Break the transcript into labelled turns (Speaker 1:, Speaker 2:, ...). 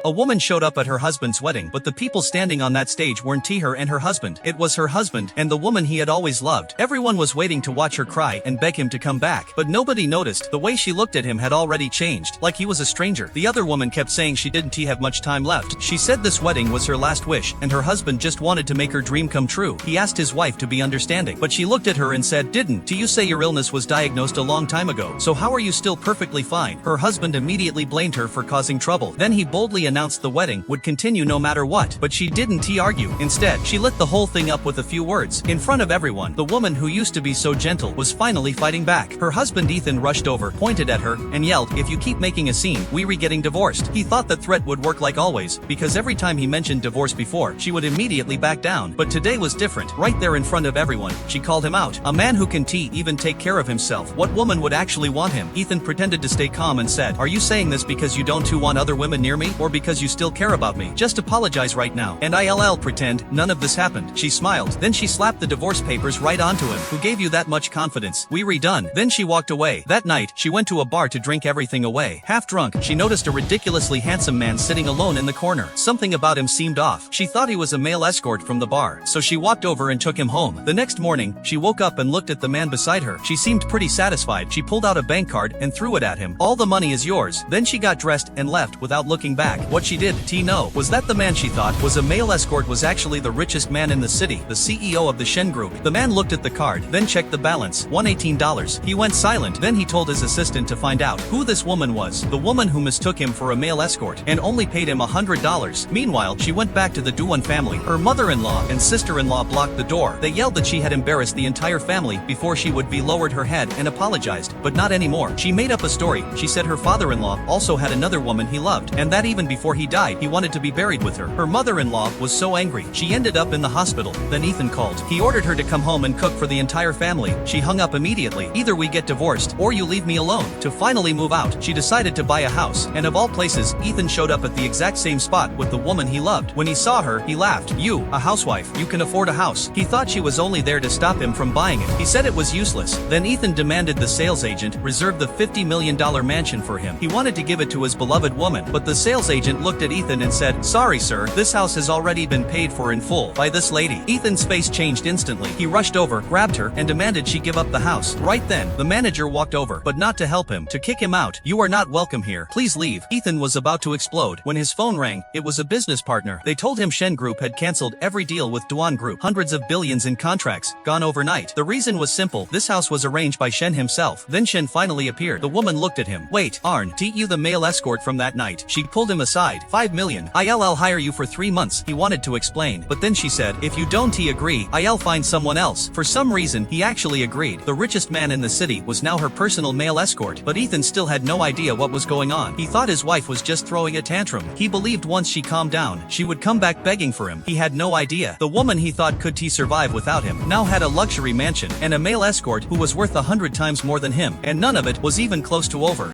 Speaker 1: A woman showed up at her husband's wedding, but the people standing on that stage weren't her and her husband. It was her husband, and the woman he had always loved. Everyone was waiting to watch her cry and beg him to come back, but nobody noticed. The way she looked at him had already changed, like he was a stranger. The other woman kept saying she didn't have much time left. She said this wedding was her last wish, and her husband just wanted to make her dream come true. He asked his wife to be understanding, but she looked at her and said, "Didn't you say your illness was diagnosed a long time ago? So how are you still perfectly fine?" Her husband immediately blamed her for causing trouble. Then he boldly announced the wedding would continue no matter what, but she didn't argue. Instead, she lit the whole thing up with a few words. In front of everyone, the woman who used to be so gentle was finally fighting back. Her husband Ethan rushed over, pointed at her, and yelled, "If you keep making a scene, we're getting divorced." He thought the threat would work like always, because every time he mentioned divorce before, she would immediately back down. But today was different. Right there in front of everyone, she called him out. A man who can even take care of himself. What woman would actually want him? Ethan pretended to stay calm and said, "Are you saying this because you don't want other women near me, or because you still care about me? Just apologize right now, and I'll pretend none of this happened." She smiled. Then she slapped the divorce papers right onto him. "Who gave you that much confidence? We're done." Then she walked away. That night, she went to a bar to drink everything away. Half drunk, she noticed a ridiculously handsome man sitting alone in the corner. Something about him seemed off. She thought he was a male escort from the bar, so she walked over and took him home. The next morning, she woke up and looked at the man beside her. She seemed pretty satisfied. She pulled out a bank card and threw it at him. "All the money is yours." Then she got dressed and left without looking back. What she did know was that the man she thought was a male escort was actually the richest man in the city, the CEO of the Shen Group. The man looked at the card, then checked the balance, $118. He went silent. Then he told his assistant to find out who this woman was, the woman who mistook him for a male escort, and only paid him $100. Meanwhile, she went back to the Duan family. Her mother-in-law and sister-in-law blocked the door. They yelled that she had embarrassed the entire family before she would be lowered her head and apologized, but not anymore. She made up a story. She said her father-in-law also had another woman he loved, and that even before he died, he wanted to be buried with her. Her mother-in-law was so angry, she ended up in the hospital. Then Ethan called. He ordered her to come home and cook for the entire family. She hung up immediately. "Either we get divorced, or you leave me alone." To finally move out, she decided to buy a house, and of all places, Ethan showed up at the exact same spot with the woman he loved. When he saw her, he laughed. "You, a housewife, you can afford a house." He thought she was only there to stop him from buying it. He said it was useless. Then Ethan demanded the sales agent reserve the $50 million mansion for him. He wanted to give it to his beloved woman, but the sales agent looked at Ethan and said, "Sorry sir, this house has already been paid for in full by this lady." Ethan's face changed instantly. He rushed over, grabbed her, and demanded she give up the house. Right then, the manager walked over, but not to help him, to kick him out. "You are not welcome here. Please leave." Ethan was about to explode when his phone rang. It was a business partner. They told him Shen Group had cancelled every deal with Duan Group. Hundreds of billions in contracts, gone overnight. The reason was simple. This house was arranged by Shen himself. Then Shen finally appeared. The woman looked at him. "Wait, aren't you the male escort from that night?" She pulled him aside. "5 million. I'll hire you for 3 months." He wanted to explain, but then she said, "If you don't agree, I'll find someone else." For some reason, he actually agreed. The richest man in the city was now her personal male escort, but Ethan still had no idea what was going on. He thought his wife was just throwing a tantrum. He believed once she calmed down, she would come back begging for him. He had no idea. The woman he thought could survive without him now had a luxury mansion and a male escort who was worth 100 times more than him, and none of it was even close to over.